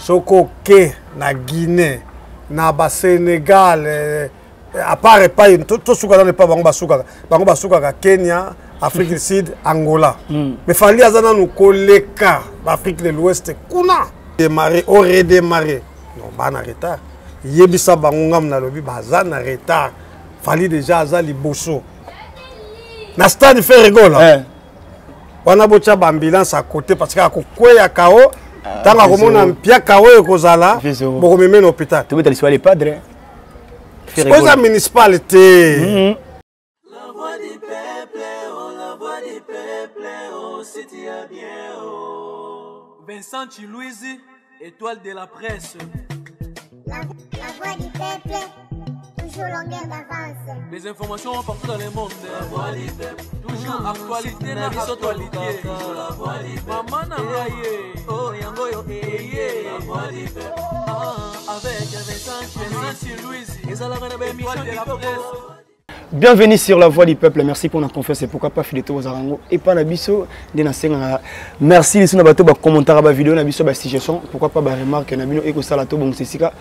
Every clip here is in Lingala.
soko ke na Guinée na ba Sénégal à part pas tout suka dans le pas bango basuka Kenya, Afrique du Sud, Angola. Mais fallait azana nous koleka l'Afrique de l'Ouest kuna démarrer au redémarrer. Non ba na retard. Yebisa bango ngam na lobi baza na retard. Fallait déjà azali bosso. Na stade fait rigole. On a bocha ambulance à côté parce que akokweya kao tanga komona mpia kao ekozala boko meme na hôpital. Tu veux aller sur les padres. C'est la municipalité. La voix du peuple, oh, la voix du peuple, oh, si tu as bien, oh. Vincent Chilouizi, étoile de la presse. La voix du peuple, toujours longueur d'avance. Les informations partout dans le monde. La voix du peuple, toujours actualité, na actualité. La voix du peuple, maman na ngaye, oh yango yo eye. La voix du peuple, avec Vincent Chilouizi, ils allaient dans la étoile de la presse. Bienvenue sur La Voix du Peuple, merci pour la confiance et pourquoi pas Fileto aux Arango et pas la biso de na merci les suna bato ba commentaire ba vidéo na biso ba suggestion pourquoi pas ba remarque na bino eko sala to bon sesika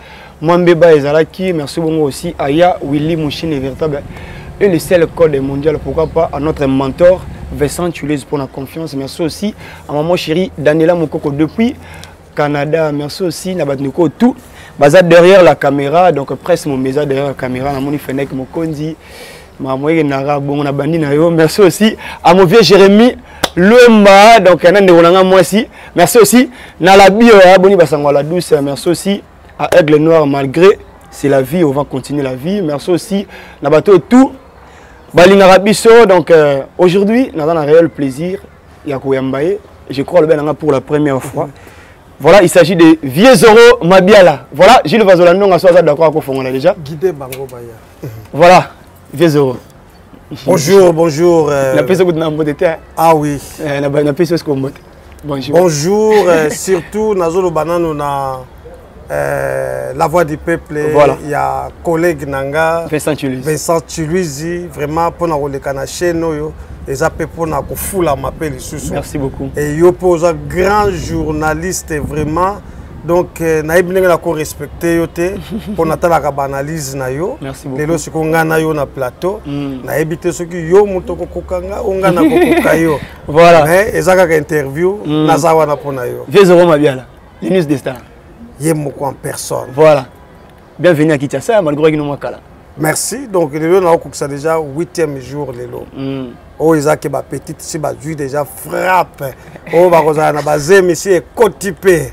mwambe ba ezalaki merci bongo aussi Aya Willy Mouchine véritable et le seul code mondial pourquoi pas à notre mentor Vincent Chilouizi pour la confiance merci aussi à maman chérie Daniela Mokoko depuis Canada merci aussi na batniko tout baza derrière la caméra donc presse mon mesa derrière la caméra na moni fenek mokondi Mamoye Nara bon na bandi na yo merci aussi à mon vieux Jérémy Lemba donc un de onanga moi aussi merci aussi na la bio boni basango la douce merci aussi à Aigle Noir malgré c'est la vie on va continuer la vie merci aussi na bateau tout balinga biso donc aujourd'hui nous avons un réel plaisir ya koyambaye je crois le ben pour la première fois. Voilà, il s'agit de Viezoro Mabiala. Voilà, Gilles Vazolano, on a d'accord avec vous déjà. Guidé Bango Baya. Voilà, Viezoro. Bonjour, bonjour. La personne qui a un terre. Ah oui. La personne qui a bonjour. Bonjour, surtout Nazolo Banano na La Voix du Peuple. Voilà. Il y a collègue Nanga. Vincent Chilouizi. Vraiment pour nous la chaîne. Merci beaucoup. Et yo pose un grand journaliste vraiment donc naïbné la ko respecter yote pour natala ka analyse na yo. Merci beaucoup. Lelo siko ngana yo na plateau naïbité ce qui yo mutoko kokanga ongana kokoka yo. Voilà. Mais ezaka ka interview nazawa na pona yo. Viezoro Mabiala, Linus Destin. Yemoko en personne. Voilà. Bienvenue à Kinshasa malgré que nous makala. Merci. Donc lelo na okukisa déjà 8e jour lelo. Oh, ils ont que ma petite si ma vue déjà frappe. Oh, bah on a basé monsieur cotipé.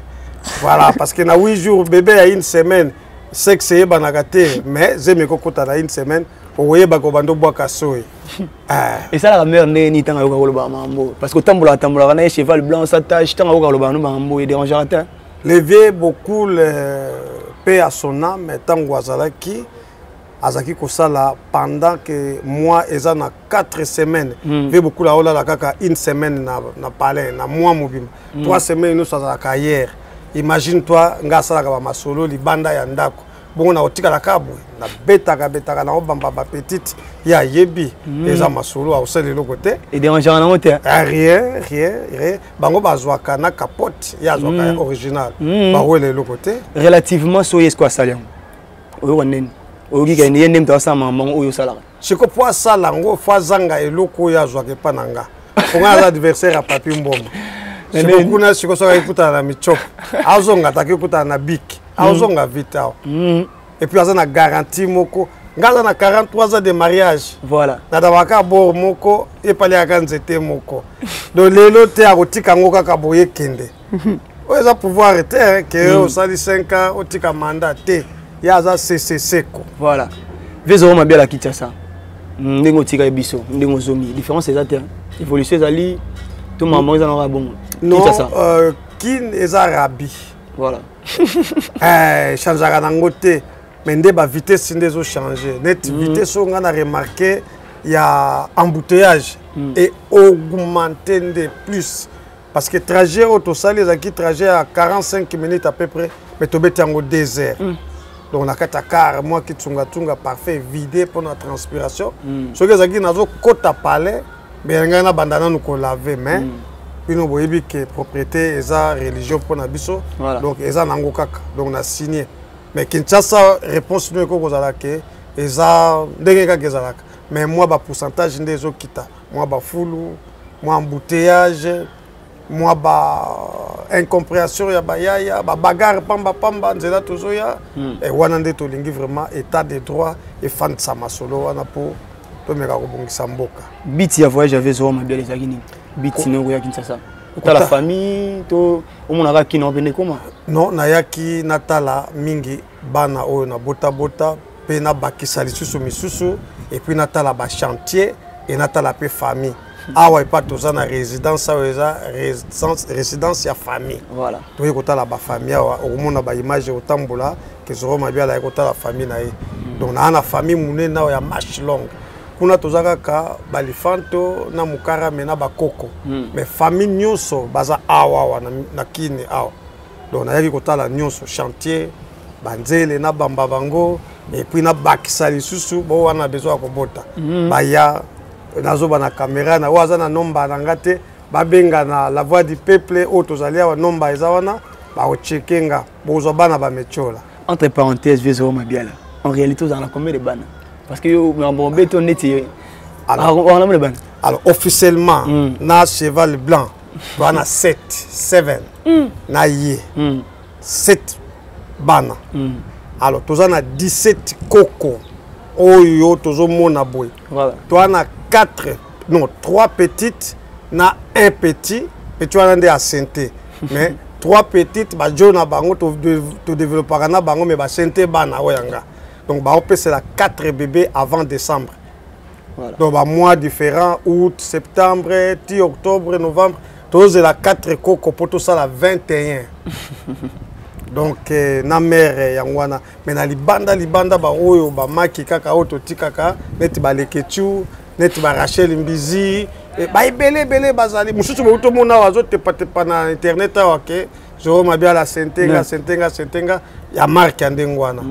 Voilà, parce que na 8 jours bébé a une semaine, c'est que c'est banagate, mais j'ai mes cocottes à une semaine. Vous voyez bah qu'on bando bois cassoé. Et ça la mère n'est ni tant au ba mambo parce que tambola on a cheval blanc ça tâche tant au ba mambo et dérange à terre. Lever beaucoup le paix à son âme, mais tant guazala qui Azaki Kosala pendant que moi eza na 4 semaines ve beaucoup la ola la kaka une semaine na palais na moi mobim 3 semaines nous ça la hier imagine toi ngasa la ba masolo libanda ya ndako bon na otika la kabu na betaka na obamba ba petite ya yebi eza masolo a osele le côté et dérangeant na moteur rien bango bazwaka na capote ya zwaka original ba wele le côté relativement soyez quoi saliam oyo je comprends ça lango fazanga eloko ya zwaka pananga ponga adversaire a papi mbomba siko kuna siko soka ikuta na michop azonga takikuta na bik azonga vita et puis azana garantie moko ngaza na 43 ans de mariage voilà na tabaka bor moko e pali akanzete moko donc lelo te akotika ngoka ka boye kende oza pouvoir arrêter que au sali 5 ans otika mandat te yaza CCC ko voilà Viezoro Mabiala Kinshasa ndengo tika biso ndengo zongi différence ezate évolution ezali tout maman ezana bon Kinshasa kin ezarabi voilà changeaka nango te mais nde ba vitesse ndezo changer net vitesse on a remarqué il y a embouteillage et augmenter de plus parce que trajet auto sali ezaki trajet à 45 minutes à peu près mais tobeti yango désert. Donc on a quatre car moi qui tunga parfait vidé pour notre transpiration. Ce que ça qui nazo kota palais mais ngana bandana nous ko laver mais bino boyebi que propriété eza religion pour na biso donc eza nango kaka donc na signé mais Kinshasa réponse nous eko kozala que eza ndenge kaka ezalaka mais moi ba pourcentage nde ezokita moi ba fulu moi embouteillage moi ba incompréhension ya bayaya ba bagarre pamba nzela tozoya et wana nde tolingi vraiment état de droit et fan sa masolo wana po to meka ko bongisa mboka biti ya voyage avec Zoro Mabiala ezaki nini biti no ya Kinshasa ta la famille to omonaka kino bende comment non nayaki natala mingi bana oyo na bota pe na bakisa lisusu misusu et puis natala ba chantier et natala pe famille awa pas toza na résidence résidence ya famille voilà toyi kotala ba famille awa okomona ba image otambola ke Zoro Mabiala ya kotala famille na ye donc na famille munene ya marche longue kuna toza kaka balifanto na mukara mena bakoko mais famille nyonso baza awa na kini awa donc nayaki kotala nyonso chantier banzele na bamba bango et puis na bakisa lisusu bo wana besoin kobota baya nazo bana caméra na waza na nomba na ngate babenga na la voix du peuple otozali wa nomba eza wana ba ochekenga bozo bana ba mechola entre parenthèses Zoro Mabiala en réalité vous en avez combien de bana parce que yo bon béton neti alors officiellement na cheval blanc bana 7 na yé 7 bana alors tozana 17 koko oyo tozomona boy voilà toi na 3 petites na un petit tu as à santé mais 3 petites ba jona bango to développer na bango mais ba santé bana oyanga donc ba c'est la 4 bébés avant décembre voilà donc ba mois différents août septembre octobre novembre tous la 4 koko poto ça la 21 donc na mère yangwana mais na libanda ba oyo ba maki kaka auto tikaka neti ba lekechu neti ba Rachel Mbizi ba ibele bazali mususu boto mona wazo te pa na internet awake Zoro Mabiala sentenga ya marque andengwana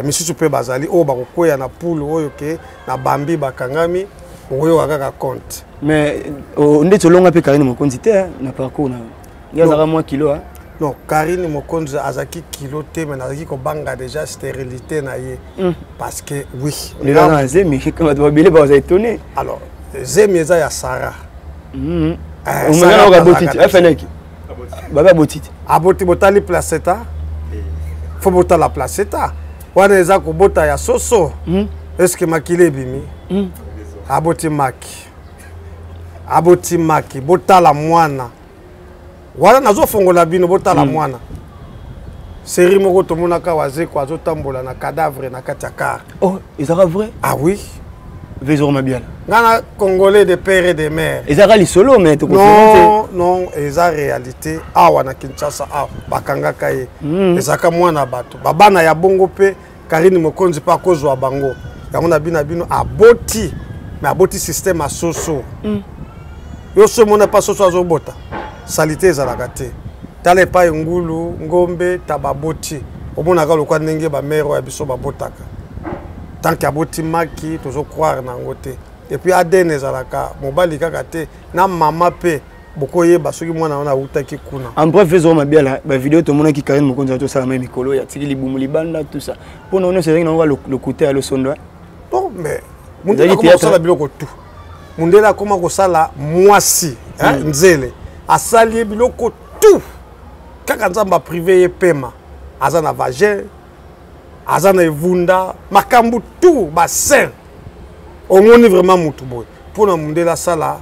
misusu pe bazali o ba kokoya na poule oyo ke na bambi bakangami oyo kaka compte mais ndeti longa pe Karine Mokonzi te na parcours na yazaka moins kilo hein. Non, Karine Mokonzi azaki kilo te mais azaki ko banga déjà stérilité na ye parce que oui le là zemi quand tu vas bile ba étonné alors zemi eza ya Sarah on me na ka botiti FNK baba botiti aboti botali placenta faut bota la placenta wana eza ko bota ya soso est-ce que makile bimi aboti maki botala mwana wala nazo fongola bino botala mwana série moko tomona ka wazeko azotambola na cadavre na katakar oh ezaka vrai ah oui Zoro Mabiala ngana congolais de père et de mère ezaka li solo mais to non eza réalité awa na Kinshasa awa bakanga kaye ezaka mwana bato babana ya bongo pe Karine Mokonzi pa kozwa bango yango na bino aboti mais aboti système a soso yo so mona pa soso azobota salité ezalaka te tala epai ngulu ngombe tababoti omonaka lokwa ndenge bamere ya biso babotaka tant que aboti maki tozo croire nango te et puis ADN ezalaka mobali kaka te na mama pe bokoyeba soki mwana wana utaki kuna en bref Zoro Mabiala ba vidéo to mona ki Karine Mokonzi to sala même mikolo ya tiki libumu libanda tout ça pour nous c'est que le côté à le sondo non mais mundela ko sala biloko tout mundela koma ko sala mwasi nzele asali biloko tout kaka nzamba privé ye pema azana vagin azana evunda makambu tout bassin omoni vraiment mutu boy pona mundela sala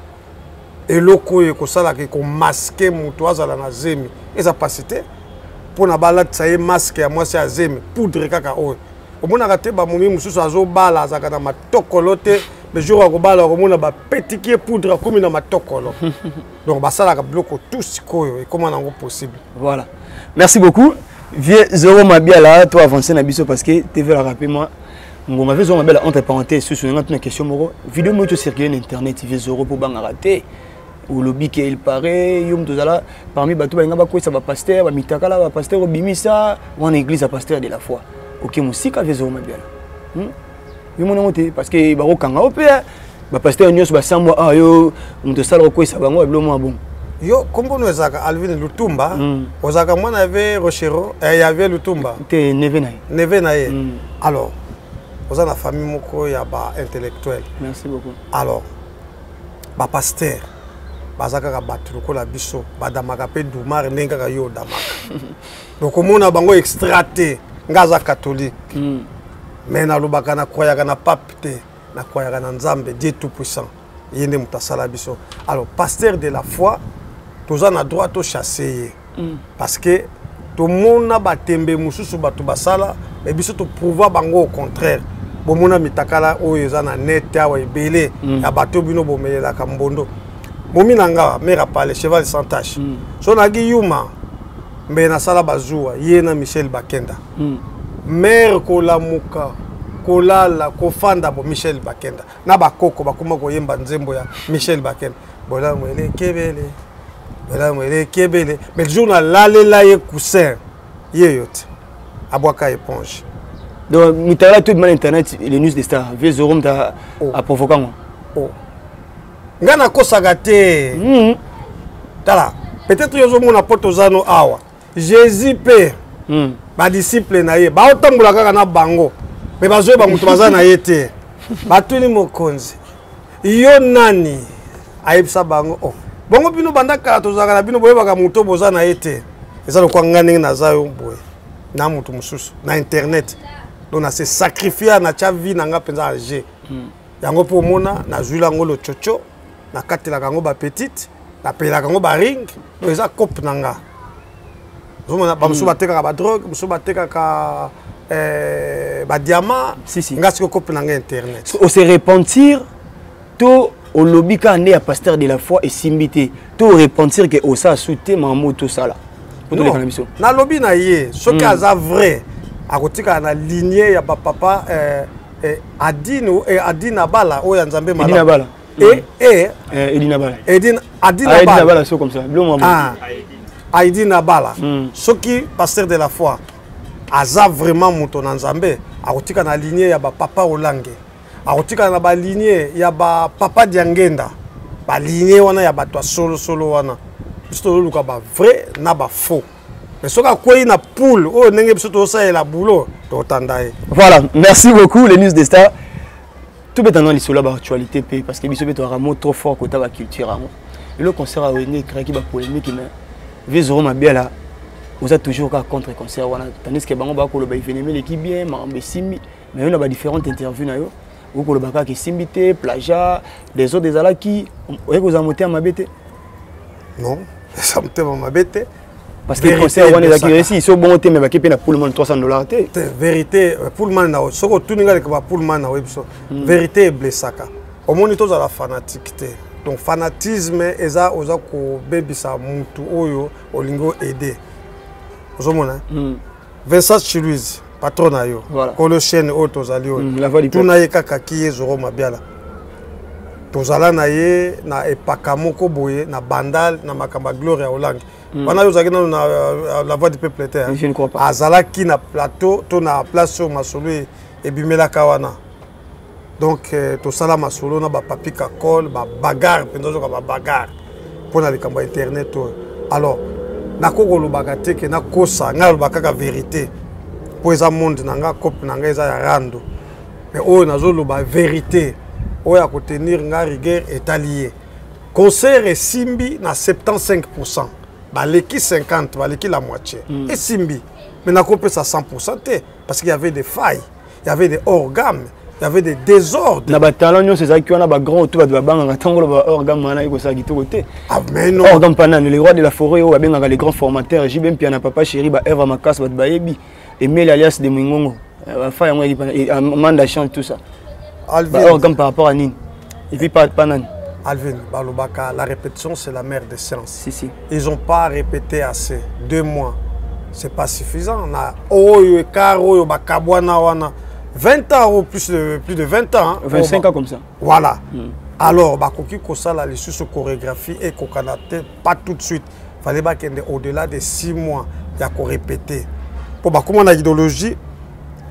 eloko ye ko sala ke ko masquer mutu azala na zemi eza pasité pona balatisa ye masque ya mwasi ya zemi poudre kaka oyo omonaka te bamomi mosusu azobala azaka na matokolo te le jour akobala okomona bapetiki poudre akomi na matokolo donc basalaka biloko tout sikoyo ekoma nango possible voilà merci beaucoup vieux Zoro Mabiala toi avancer na biso parce que TV la rappeler moi ngonga vieux Zoro Mabiala entre parenthèses sur une question moko vidéo mo to circuler na internet vieux Zoro po banga raté ou lobby que il paraît yom tozala parmi bato ba ngaba ko ça ba pasteur ba mitakala ba pasteur obimisa wana église a pasteur de la foi OK musika vieux Zoro Mabiala parce que baro kanga opé ba pasteur nyos ba 100 mois yo on te sala ko ça bango eblo mo bon Yo, comment nous avons Alvin Lutumba, aux agamans avait Rochero, et il y avait Lutumba. T'es Nevenaï. Nevenaï. Alors, vous avez la famille Moko, il y a des intellectuels. Merci beaucoup. Alors, les pasteurs, bazaka batruko la biso, badamaka pe dumar nenga yo damaka. Donc, on a bango extraté, ngaza catholique. Mais na lubaka na koyaka na pape, na koyaka na nzambe, Dieu tout puissant. Yende mutasala biso. Alors, pasteur de la foi, tous en a droit de chasser. Parce que tout le monde a batembe mususu batu basala, mais biso to pouvoir bango au contraire. Bomona mitakala o yezana net ya wa ebele ya bato bino bomelela kambondo. Momi nanga me rapale cheval sans tache. So nagi yuma mbe na sala bazua yena Michel Bakenda. Mère kolamuka kolala kofanda bo Michel Bakenda. Na bakoko bakuma ko yemba nzembo ya Michel Bakenda. Bola mwele kebele. Bola mwele kebele. Mais le jour na lalela ye coussin yeyote. Abwaka éponge. Donc, mitala tout mal internet les news des stars. Vieux Zorum t'a provoqué moi. Oh. Ngana kosagate. Tala. Peut-être yozo mona potozano awa. Jésus pe. Ba disciple na ye. Ba otambola kaka na bango. Mais bazoe ba mutu bazana yete. Batuli mokonzi. Yo nani ayebisa bango. Oh. Bongo bino bandaka tozaka na bino boyeba ka mutu bozana yete. Eza lokwa ngani na zayo boye. Na mutu mususu na internet. Donc on s'est sacrifié na cha vie nanga penza age. Yango po mona na zula ngolo chocho na katela kango ba petite na pela kango ba ring donc eza cop nanga. Zomona ba musu bateka ba drogue, musu bateka ka ba diamant, ngasi ko cop nanga internet. On se repentir to au lobby ka ande ya pasteur de la foi et simbité. To repentir que osa souté mamu to sala. Na lobby na ye, ce cas vrai. A kotika na lignée ya papa Adine et Adine Abala o ya Nzambe mala. Adine Abala. Edine Abala. Adine Abala c'est comme ça. Adine Abala. Ce qui pasteur de la foi aza vraiment muto na Nzambe a kotika na lignée ya papa Olange. A kotika na ba lignée ya papa Diangenda. Ba lignée wana ya bato solo wana. Biso luka ba vrai na ba faux. Mais ce qu'il na poule, oh n'engé biso ça et la boulot, t'endaye. Voilà, merci beaucoup les news des stars. Tout est dans l'histoire de l'actualité parce que biso beto un mot trop fort côté la culture. Et le concert a venu créer qui va polémique mais Vézoro m'a bien là. Vous êtes toujours contre concert wana tandis que bango ba ko le ba événement l'équipe bien mambe simi mais on a ba différentes interviews na yo. Ou ko le ba ka ki simbité, plagiat, des autres des ala qui vous a monté à ma bête. Non, ça me tellement ma bête. Parce que le concert, on est réussi, ils sont bons, mais qui paye pour le monde $300. Vérité, pour le monde, ce que tout le monde pour le monde, vérité est blessée. Au monde, il y a la fanatique. Donc, fanatisme, c'est ça, on a baby sa mutu oyo, olingo aider. Vous voyez, Vincent Chiluiz, patron na yo, Kolo Chaine auto zalio. Tout na ye kaka kiye zoro mabiala. Tozala na ye na epaka moko boye na bandal na makamba gloria olangi. Pendant que nous la voix du peuple était. Je ne crois pas. Azala qui na plateau, to na place sur Masolo et Bimela Kawana. Donc to sala Masolo na ba papi ka call, ba bagarre, pendozo ka ba bagarre. Pour na likamba internet. Alors, na koko lo bagate ke na kosa, nga lo bakaka vérité. Pour eza monde nanga cop nanga eza ya rando. Mais o nazo lo ba vérité. O ya ko tenir nga rigueur est allié. Concert et simbi na 75%. Baleki 50, baleki la moitié. Et simbi. Mais n'a coupé ça 100%. Parce qu'il y avait des failles, il y avait des organes, il y avait des désordres. Na batalon c'est ça qui on a ba grand tout ba banga tango ba organe mana iko sa gitu côté. Ah mais non. Organe panane les rois de la forêt o ba benga les grands formateurs, JBM piana papa chéri ba Eva Makas ba bayebi et Mel alias de Mwingongo. Ba fa yango et Amanda chante tout ça. Alvin organe par rapport à Nine. Et puis pas panane. Alvin, Balobaka, la répétition c'est la mère des sciences. Si, si. Ils n'ont pas répété assez. 2 mois, c'est pas suffisant. On a Oyo, Karo, Bakabwana, 20 ans ou plus de 20 ans. Hein. 25 ans comme ça. Voilà. Alors, Bakoki Kosala, les sous chorégraphie et Kokanate, pas tout de suite. Il fallait qu'il au-delà de 6 mois, il y a qu'on répéter. Pour comment on a idéologie,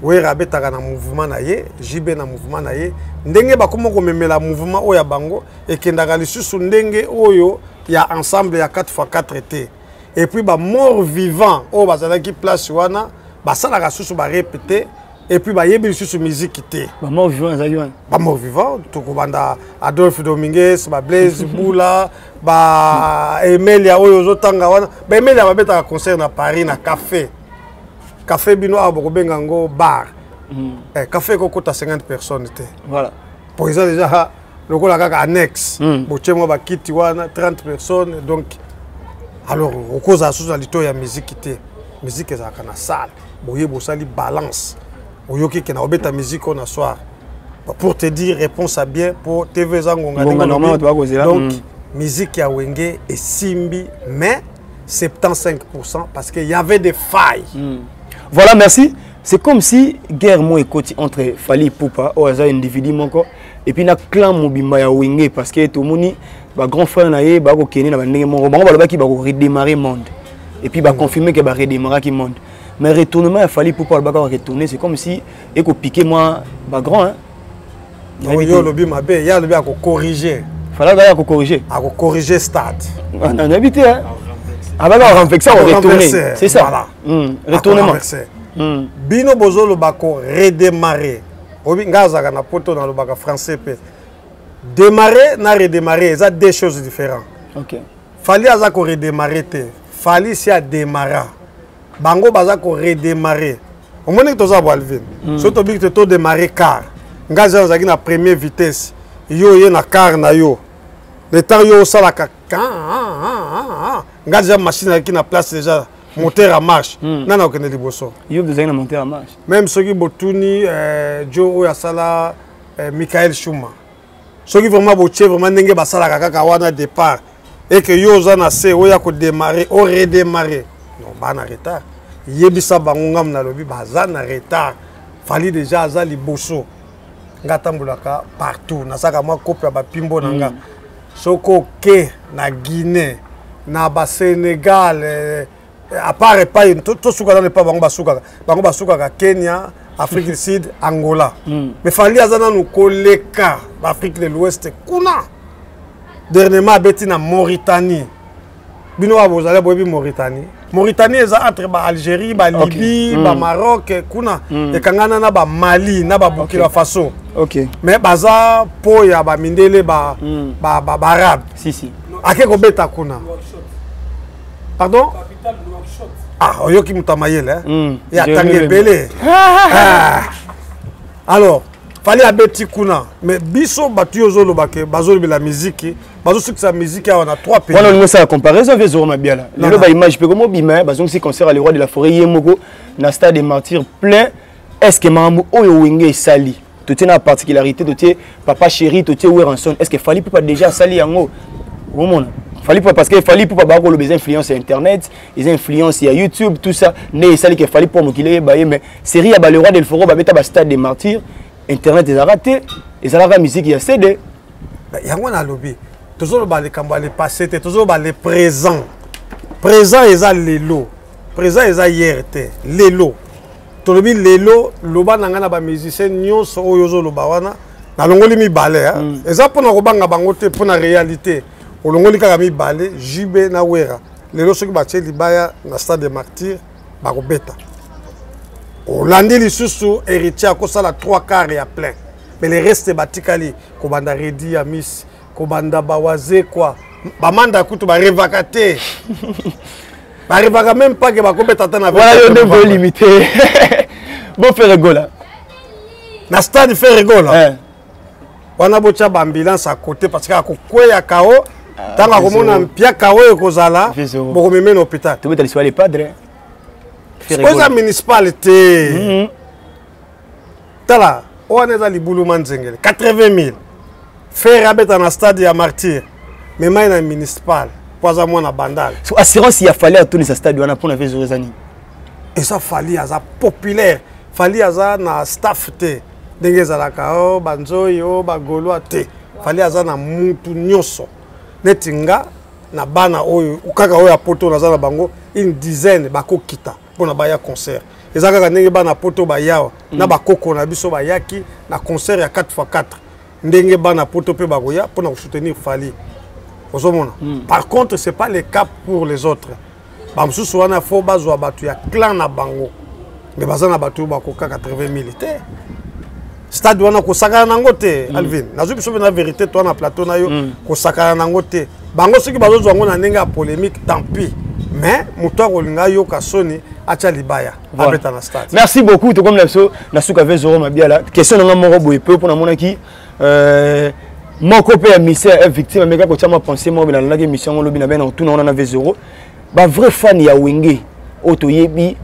oui, Rabé Taga na mouvement naie, JB na mouvement naie, ndenge ba comment on met la mouvement oya bango et que ndaga lisusu ndenge oyo il y a ensemble, il y a 4x4 été. Et puis, bah, mort vivant, oh, bah, ça qui place, wana, bah, ça, la rassou, bah, répété. Et puis, bah, il y a une musique qui était. Bah, mort vivant, ça y est. Bah, mort vivant, tout le monde, Adolphe Dominguez, bah, Blaise Boula, bah, Emelia, Oyozo Tanga, wana. Bah, Emelia, va mettre un concert à Paris, na café. Café Bino, à Bokobengango, bar. Café, Koko, t'as 50 personnes. Voilà. Pour ça, déjà, le coup, la annexe. Bochemo, bah, Kiti, wana, 30 personnes. Donc, alors, au cause de la il y a musique qui était. Musique, c'est dans la salle. Boye, bossali, balance. Oyoki, qui n'a pas de musique, on a soir. Pour te dire, réponse à bien, pour TV Zangonga. Donc, musique à Wenge et Simbi, mais 75% parce qu'il y avait des failles. Voilà, merci. C'est comme si guerre moi écoute entre Fally Ipupa au hasard individu et puis na clan mobimba ya Wenge parce que tout moni ba grand frère na ye ba ko keni na bandenge moko ba ba ki ba ko redémarrer monde et puis ba confirmer que ba redémarrer qui monde mais retournement ya Fally Ipupa ba ko retourner c'est comme si et ko piquer moi ba grand hein yo lobi mabe ya lobi a ko corriger fallait ba ko corriger a ko corriger stade on a habité hein ah bah on renverser on retourner c'est ça voilà retournement Bino bozo le bako redémarrer. Obi ngazaka na poto na le baka français pe. Démarrer na redémarrer, ça deux choses différentes. OK. Fally azako redémarrer te. Fally si a démarrer. Bango bazako redémarrer. Au moins que toza boalvin. Surtout bi que to démarrer car. Ngaza zaki na première vitesse. Yo ye na car na yo. Le temps yo sala ka. Ngaza machine qui na place déjà. Moteur à marche. Non, non, il bosso. Il y a besoin de monter à marche. Même ceux qui botuni, Joe Oyasala, Michael Schumann. Ceux qui vraiment botché, vraiment n'engé basala kaka wana départ. Et que yo zana se oya ko démarrer, ou redémarrer. Non, bah na retard. Yebisa bangongam na lobi baza na retard. Fally déjà azali bosso. Ngatambulaka partout. Nasaka moi copie ba pimbo nanga. Soko ke na Guinée, na ba Sénégal. À part pas tout ce qu'on n'a pas bango basuka Kenya, Afrique du Sud, Angola. Mais Fally azana nous koleka Afrique de l'Ouest kuna. Dernièrement beti na Mauritanie. Bino abozala bobi Mauritanie. Mauritanie est entre Algérie, Libye, Maroc kuna et kangana na ba Mali, na ba Burkina Faso. OK. Mais baza po ya ba mindele ba arabe. Si. Akeko beta kuna. Pardon? Ah, oyoki mutamayele hein. Et attendez belé. Alors, Fally abeti kuna, mais biso batu yozolo bake bazolo la musique, bazo sur sa musique on a trois pays. Voilà, nous ça la comparaison avec Zoro Mabiala. Le ba image pe comme bima, bazon si concert à le roi de la forêt yemoko na stade des martyrs plein. Est-ce que mambo oyo wenge sali? Tout est na particularité de papa chéri, tout est Weranson. Est-ce que Fally peut pas déjà sali yango? Comment? Fally pas parce que Fally pour pas avoir les influences internet, les influences il y a YouTube tout ça, né ça que Fally pour me qu'il mais série à le roi del foro ba beta ba stade des martyrs, internet ils a raté, et ça la musique il y a CD. Yango na lobby. Toujours ba le kamba le passé, toujours ba le présent. Présent ils a lelo. Présent ils a hier té, lelo. To lobby lelo, loba nanga na ba musicien nyonso oyozo loba wana na longoli mi balé hein. Eza pona ko banga bango te pona réalité. Olongoli kaka mi balé jibe na wera lelo soki batie libaya na stade des martyrs bakobeta olandi lisusu héritier akosala 3/4 ya plein mais le reste batikali kobanda redi ya miss kobanda bawaze quoi bamanda kutu barevaka te barevaka même pas que bakobeta ta na voilà yo niveau limité bon faire rigola na stade faire rigola wana bocha ba ambulance à côté parce que akokweya kao tanga komona mpia kawo ekozala bokomeme na hôpital to betali swale padre Koza municipalité tala on est dans libulu manzengele 80 000 faire abeta na stade ya martyr mais mai na municipal poza mona bandal so assurance il a fallu à tourner sa stade wana pour na faire zorezani et ça Fally aza populaire Fally aza na staff te ndenge ezalaka o banzoi o bagolo te Fally aza na mutu nyonso netinga na bana oyo kaka oyo apoto na zana bango une dizaine bakokita pona baya concert ezaka ndenge bana poto bayawa na bakoko na biso bayaki na concert ya 4x4 ndenge bana poto pe bakoya pona ko soutenir Fally Par contre, ce n'est pas le cas pour les autres. Bamsusu wana fo bazwa batu ya clan na bango. Mais bazana batu bakoka 80 000 te. Stade wana ko sakana nango te Alvin. Nazo biso na vérité toi na plateau na yo ko sakana nango te. Bango soki bazo zwango na ndenge polémique tant pis. Mais muto kolinga yo kasoni acha libaya abeta na stade. Merci beaucoup to comme l'abso na suka 20 € mabiala. Question nga moko boye peu pour na mona ki mon copain a mis est victime mais quand tu as pensé moi dans la émission on lobby na ben on tourne on a 20 €. Ba vrai fan ya Wenge otoyebi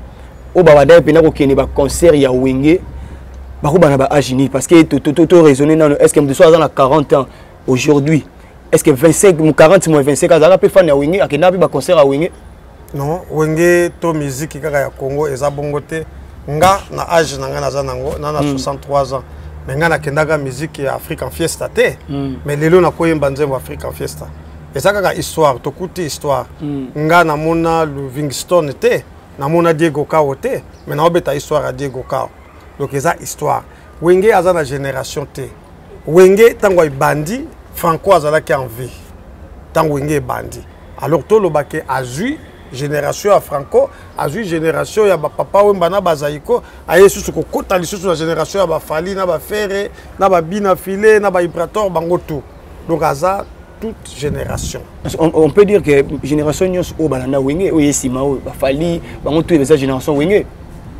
o ba wada pe na ko kene ba concert ya Wenge ba ko bana ba agini parce que to raisonner non est-ce que me soit dans 40 ans aujourd'hui est-ce que 25 ou 40 moins 25 azala pe fan ya Wenge akena ba concert à Wenge non Wenge to musique kaka ya Congo eza bongo te nga na âge na nga naza nango na 63 ans mais nga na kendaka musique ya African Fiesta te mais lelo na koyemba nzembo African Fiesta eza kaka histoire tokuti histoire nga na mona Livingstone te na mona Diego Cao te mais na obeta histoire ya Diego Cao donc eza histoire Wenge aza na génération te Wenge tango ibandi Franco azalaki en vie tango Wenge bandi alors to lobake azui génération à Franco azui génération ya ba papa wemba na bazaiko aye susu ko kota lisusu na génération ya ba Fali na ba Ferre na ba Bina Filé na ba Ibrator bango tout donc aza toute génération. On peut dire que génération nyos o balana Wenge o yesima o ba Fali bango tout eza génération Wenge.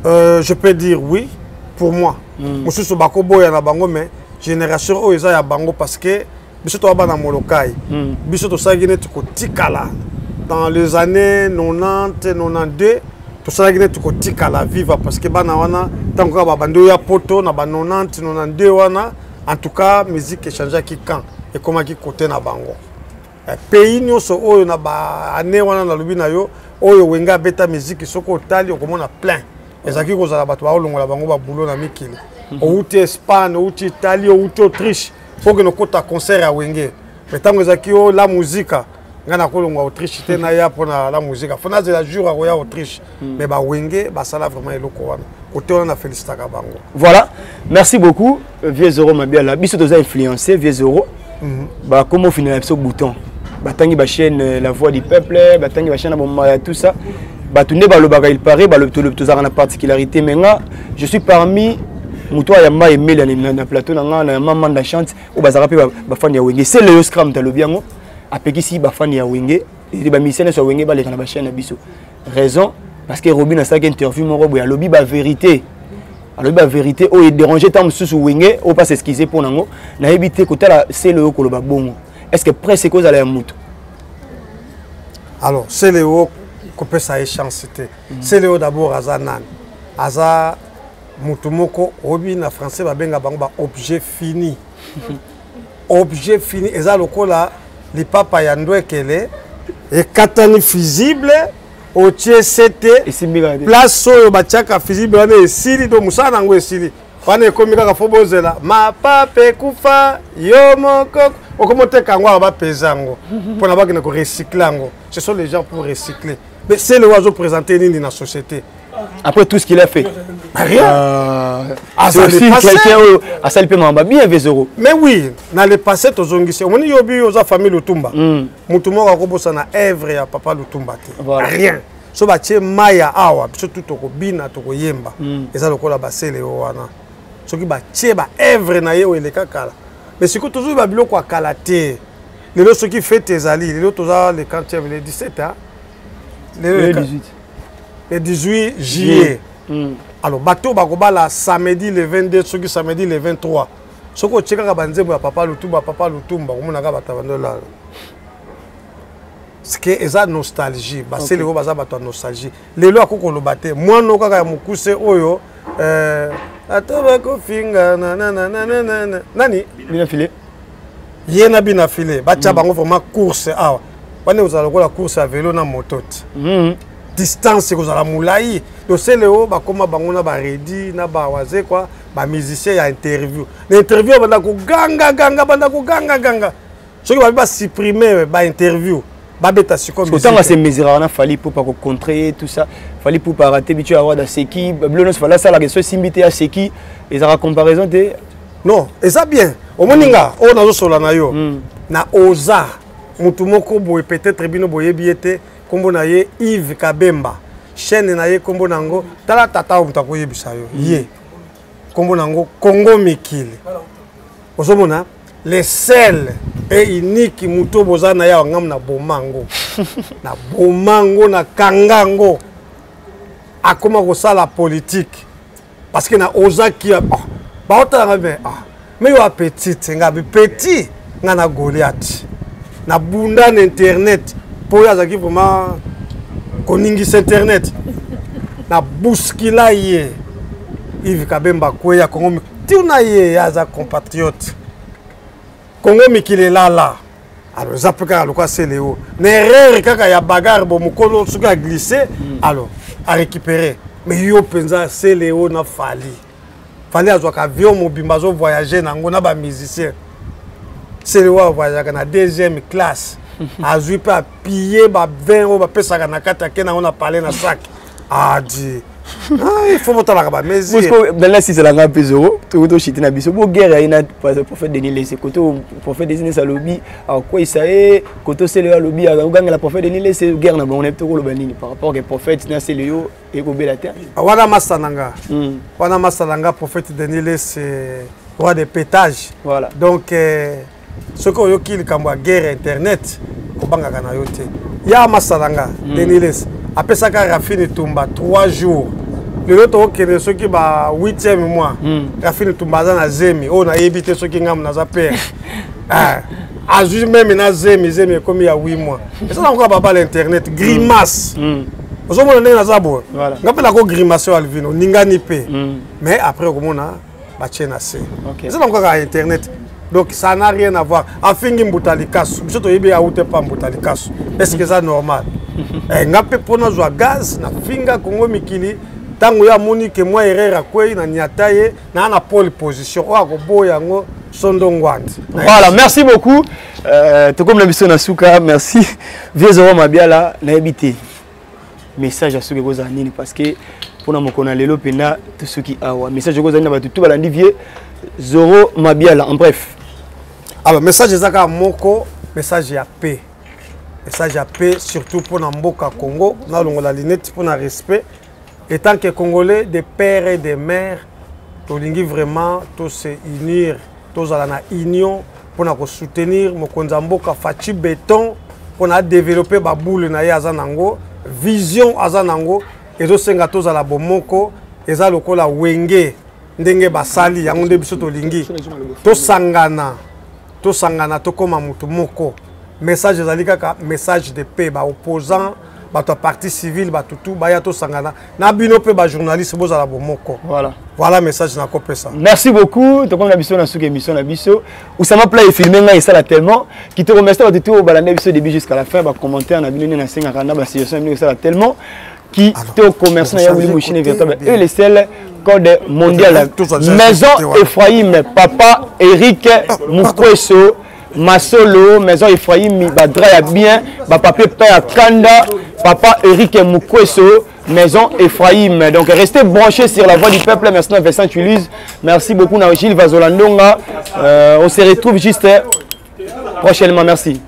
Je peux dire oui pour moi. Mususu bakobo ya na bango mais génération o eza ya bango parce que biso to bana molokai. Biso to sagine to tikala dans les années 90 92 to sagine to tikala viva parce que bana wana tango ba bando ya poto na ba 90 92 wana en tout cas musique échange qui quand et comment qui côté na bango. Pays nyonso oyo na ba année wana na lobi na yo oyo Wenga beta musique soko tali okomona plein. Ezaki kozala bato baolongola bango ba boulot na mikili. Outi Espagne, outi Italie, outi Autriche. Faut que nous kota concert à Wenge. Mais tant que ezaki la musique ngana kolongola Autriche te na ya pona la musique. Fona de la jour à Roya Autriche. Mais ba Wenge ba sala vraiment eloko wana. Côté on a félicité ka bango. Voilà. Merci beaucoup Vieux Zoro Mabiala. Biso toza influencé Vieux Zoro. Bah comment finir ce bouton. Batangi ba chaîne La Voix du Peuple, batangi ba chaîne Bomaya tout ça. Batunde balobaka il paraît balobtozara na particularité mais nga je suis parmi muto ya ma aimé na plateau na na maman da chante ou bazara pe ba fan ya Wenge c'est le scrum ta lobiango apekisi ba fan ya Wenge et ba misene so Wenge ba le kana ba chaîne biso raison parce que Robin a ça interview mon robo ya lobi ba vérité alors ba vérité o déranger tant sous Wenge o pas s'excuser pour nango na éviter ko tala c'est le ko lo ba bongo est-ce que presque cause ala ya muto alors c'est le qu'on peut ça échange. C'est le d'abord Azanan. Aza mutumoko obi na français ba benga bango ba objet fini. Objet fini eza lokola li papa ya ndwe kele et katani visible au TCT place oyo bachaka visible wana esili do musana ngo esili. Wana ekomika ka fobozela ma pape kufa yo moko okomoteka ngo ba pezango pona ba kena ko recycler ngo. Ce sont les gens pour recycler. Mais c'est le oiseau présenté dans la société. Après tout ce qu'il a fait. Rien. C'est aussi quelqu'un à ça il peut m'en bien 20 €. Mais oui, dans le passé, tu as zongisi. On y a eu aux famille Lutumba. Mutumo a kobosa na œuvre ya papa Lutumba. Rien. So ba che maya awa, surtout to ko bina to ko yemba. Eza lokola ba sele wana. So ki ba che ba œuvre na ye o eleka kala. Mais c'est que toujours ba biloko akala te. Les autres qui fait tes alliés, les autres le quand tu le 17 hein. Le 18 juillet. Alors, bateau bakobala samedi le 22, ce qui samedi le 23. Ce que tu as banzé papa Lutumba, on a là. Ce qui est nostalgie, c'est le baza bato nostalgie. Les lois qu'on le battait, moi no kaka mukuse oyo atoba ko finga nani Bina filé. Yena bina filé, bacha bango vraiment course awa. Wane uzala la course à vélo na moto. Distance que uzala moulayi. Donc c'est le haut bakoma bango na ba ready na ba waze quoi, ba musicien ya interview. L'interview banda ko ganga. Ce qui va supprimer ba interview. Ba beta siko. Autant c'est mesure on a fallu pour pas contrer tout ça. Fallu pour pas rater bitu avoir da seki. Bleu non fallait ça la question simbité à seki et ça la comparaison de non, et ça bien. Au moninga, on a zo sola na yo. Na oza mutu moko boye peut-être bino boye biete kombo na ye Yves Kabemba chaîne na ye kombo nango tala tata mutu akoyebisa yo ye kombo nango Congo Mikili ozomona le seul et unique mutu boza na ya ngam na bomango na bomango na kangango akoma kosala politique parce que na ozaki ba otanga mais yo petite ngabi petit nga na Goliath na bunda na internet po ya zaki vraiment koningisa internet na buskila ye Yves Kabemba kweya Congo tuna ye aza compatriote Congo Mikili lala alors zapeka lokwa seleo na erreur kaka ya bagarre bo mukolo suka glisser alors à récupérer mais yo penza seleo na fali azwaka avion mobimba zo voyager nango na ba musicien seleo voyager na deuxième classe azui pa piller ba 20 o ba pesaka na kata ke na on a parlé na sac dit il faut monter là-bas mais parce que maintenant si c'est la grande pesero tout chité na biso bo guerre ina prophète Denis Lessé côté prophète Denis Lessé lobi à quoi il ça côté c'est le lobi à ganga la prophète Denis Lessé guerre na bon on est tout le banini par rapport au prophète na c'est le et ko bela terre wana masananga prophète Denis Lessé roi de pétage voilà donc ce que yo ki likambo guerre internet ko banga kana yo te ya masananga Denis Lessé apesaka Rafine Tumba 3 jours le lot okene soki ba 8e mois Rafine Tumba za na zemi o na yebite soki ngam na za père azui même na zemi comme ya 8 mois et ça encore baba l'internet grimace ozomona ndenge na za bo ngapela ko grimace Alvino ningani pe mais après komona ba chena se ça encore internet donc ça n'a rien à voir afingi mbutalikasu biso to yebi aute pa mbutalikasu est-ce que ça normal ngape pona zwa gaz na finga Congo Mikili tango ya monique moi erreur kwei na niataye na pole position o akobo yango sondongwandi. Voilà, merci beaucoup to comme la mission na suka merci vieux Zoro Mabiala na habité message à ceux qui vous anine parce que pour na mokona lelo pena tout ceux qui awa message ko zanina batu tout balandi vieux Zoro Mabiala en bref. Alors message ezaka moko message ya paix. Message à paix, surtout pour Namboka Congo, nous avons la lunette pour le respect. Et tant que Congolais, des pères et des mères, nous avons vraiment tous se unir, tous à la union pour nous soutenir. Nous avons fait béton pour nous développer la boule na Azanango, vision Azanango, et nous avons tous à la bomoko, et nous avons la wenge, ndenge basali, yango de biso to lingi, to sangana, to koma mutu moko. Message ezalika message de paix ba opposant ba to parti civil ba tout ba ya to sangana na bino pe ba journaliste boza la bomoko voilà message na kopesa. Merci beaucoup to comme la biso na suka émission na biso Oussama Pla filmé nga ça tellement qui te remercie de tout ba la biso début jusqu'à la fin ba commentaire na bino na singa kana ba situation bino ça tellement qui te commerce na ya wili machine véritable et les seuls code mondial maison Ephraim papa Eric Mukweso Masolo, maison Ephraim, Badra bien, papier père Kanda, papa Eric Mukweso, maison Ephraim. Donc restez branchés sur la voix du peuple. Merci Vincent Tulise. Merci beaucoup Gilles Vazolandonga. On se retrouve juste prochainement. Merci.